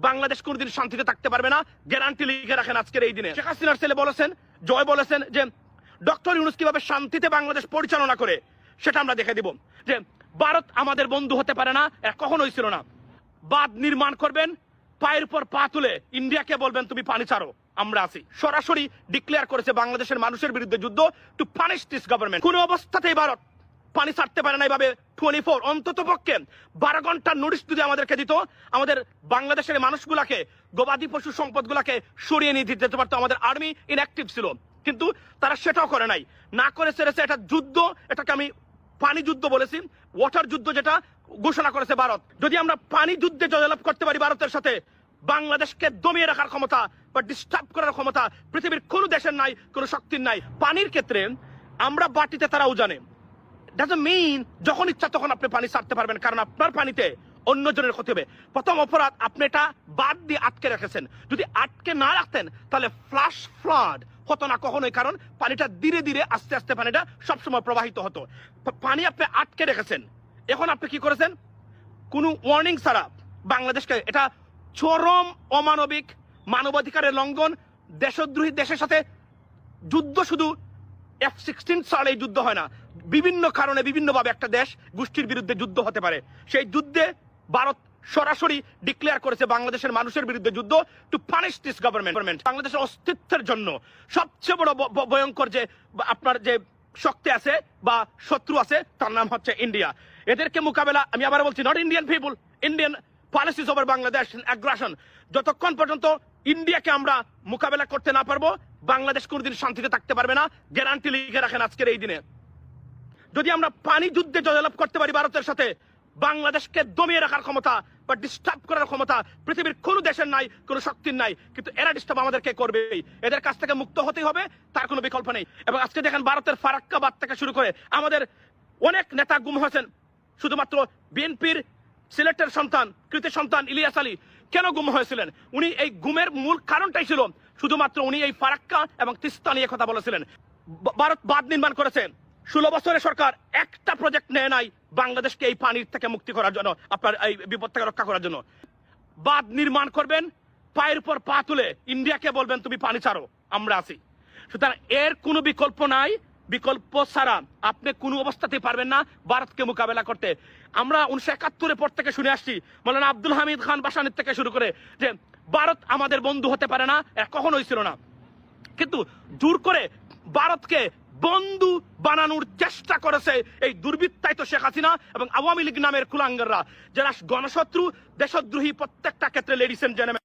বাংলাদেশ কোনদিন শান্তিতে থাকতে পারবে না, গ্যারান্টি লিখে রাখেন আজকের এই দিনে। শেখ হাসিনার ছেলে বলেছেন, জয় বলেছেন যে ডক্টর ইউনূস কিভাবে শান্তিতে বাংলাদেশ পরিচালনা করে সেটা আমরা দেখে দিব। যে ভারত আমাদের বন্ধু হতে পারে না, এটা কখনোই ছিল না। বাঁধ নির্মাণ করবেন, পায়ের পর পা তুলে ইন্ডিয়াকে বলবেন তুমি পানি ছাড়ো, আমরা আছি। সরাসরি ডিক্লেয়ার করেছে বাংলাদেশের মানুষের বিরুদ্ধে যুদ্ধ, টু পানিশ দিস গভর্নমেন্ট। কোন অবস্থাতেই ভারত পানি ছাড়তে পারে না এইভাবে 24 অন্তত পক্ষে 12 ঘন্টার নোটিশ যদি আমাদেরকে দিত, আমাদের বাংলাদেশের মানুষগুলাকে, গবাদি পশু সম্পদগুলাকে সরিয়ে নিয়ে দিতে পারতো। আমাদের আর্মি ইনঅ্যাক্টিভ ছিল, কিন্তু তারা সেটাও করে নাই, না করে ছেড়েছে এটা যুদ্ধ। এটাকে আমি পানি যুদ্ধ বলেছি, ওয়াটার যুদ্ধ যেটা ঘোষণা করেছে ভারত। যদি আমরা পানি যুদ্ধে জয়লাভ করতে পারি ভারতের সাথে, বাংলাদেশকে দমিয়ে রাখার ক্ষমতা বা ডিস্টার্ব করার ক্ষমতা পৃথিবীর কোনো দেশের নাই, কোনো শক্তির নাই। পানির ক্ষেত্রে আমরা বাটিতে, তারাও জানে, ডাজন্ট মিন যখন ইচ্ছা তখন আপনি পানি ছাড়তে পারবেন, কারণ আপনার পানিতে অন্যজনের ক্ষতি হবে। প্রথম অপরাধ, আপনি এটা বাদ দিয়ে আটকে রেখেছেন। যদি আটকে না রাখতেন তাহলে ফ্লাশ ফ্লাড হতো না কখনোই, কারণ পানিটা ধীরে ধীরে আস্তে আস্তে পানিটা সবসময় প্রবাহিত হতো। পানি আপনি আটকে রেখেছেন, এখন আপনি কি করেছেন? কোনো ওয়ার্নিং ছাড়া বাংলাদেশকে, এটা চরম অমানবিক, মানবাধিকারের লঙ্ঘন, দেশদ্রোহী দেশের সাথে যুদ্ধ। শুধু F-16 সালে এই যুদ্ধ হয় না, বিভিন্ন কারণে বিভিন্নভাবে একটা দেশ গোষ্ঠীর বিরুদ্ধে যুদ্ধ হতে পারে। সেই যুদ্ধে ভারত সরাসরি ডিক্লেয়ার করেছে বাংলাদেশের মানুষের বিরুদ্ধে যুদ্ধ, টু পানিশ দিস গভর্নমেন্ট। বাংলাদেশের অস্তিত্বের জন্য সবচেয়ে বড় ভয়ঙ্কর যে আপনার যে শক্তি আছে বা শত্রু আছে, তার নাম হচ্ছে ইন্ডিয়া। এদেরকে মোকাবেলা, আমি আবার বলছি, not Indian people, Indian policies over Bangladesh aggression. যতক্ষণ পর্যন্ত ইন্ডিয়াকে আমরা মোকাবেলা করতে না পারবো, বাংলাদেশ কোনদিন শান্তিতে থাকতে পারবে না, গ্যারান্টি লিখে রাখেন আজকের এই দিনে। যদি আমরা পানি যুদ্ধে জয়লাভ করতে পারি ভারতের সাথে, বাংলাদেশকে দমিয়ে রাখার ক্ষমতা বা ডিস্টার্ব করার ক্ষমতা পৃথিবীর কোনো দেশের নাই, কোনো শক্তির নাই। কিন্তু এরা ডিস্টার্ব আমাদেরকে করবেই, এদের কাছ থেকে মুক্ত হতেই হবে, তার কোনো বিকল্প নেই। এবং আজকে দেখেন ভারতের ফারাক্কাবাদ থেকে শুরু করে আমাদের অনেক নেতা গুম হয়েছেন। শুধুমাত্র বিএনপির সিলেটের সন্তান, কৃতি সন্তান ইলিয়াস আলী কেন গুম হয়েছিলেন? উনি এই গুমের মূল কারণটাই ছিল শুধুমাত্র উনি এই ফারাক্কা এবং তিস্তা নিয়ে কথা বলেছিলেন। ভারত বাঁধ নির্মাণ করেছেন, 16 বছরের সরকার একটা প্রজেক্ট নেয় নাই বাংলাদেশকে এই পানির থেকে মুক্তি করার জন্য, আপনার এই বিপদ থেকে রক্ষা করার জন্য। বাঁধ নির্মাণ করবেন, পায়ের উপর পা তুলে ইন্ডিয়াকে বলবেন তুমি পানি ছাড়ো, আমরা আছি। সুতরাং এর কোনো বিকল্প নাই। বিকল্প ছাড়া আপনি কোনো অবস্থাতেই পারবেন না ভারতকে মোকাবেলা করতে। আমরা 1971 পর থেকে শুনে আসছি, মাওলানা আব্দুল হামিদ খান বাসানির থেকে শুরু করে, যে ভারত আমাদের বন্ধু হতে পারে না, এটা কখনোই ছিল না। কিন্তু জোর করে ভারতকে বন্ধু বানানোর চেষ্টা করেছে এই দুর্বৃত্তায়িত শেখ হাসিনা এবং আওয়ামী লীগ নামের কুলাঙ্গাররা, যারা গণশত্রু, দেশদ্রোহী প্রত্যেকটা ক্ষেত্রে, লেডিস এন্ড জেন্টলম্যান।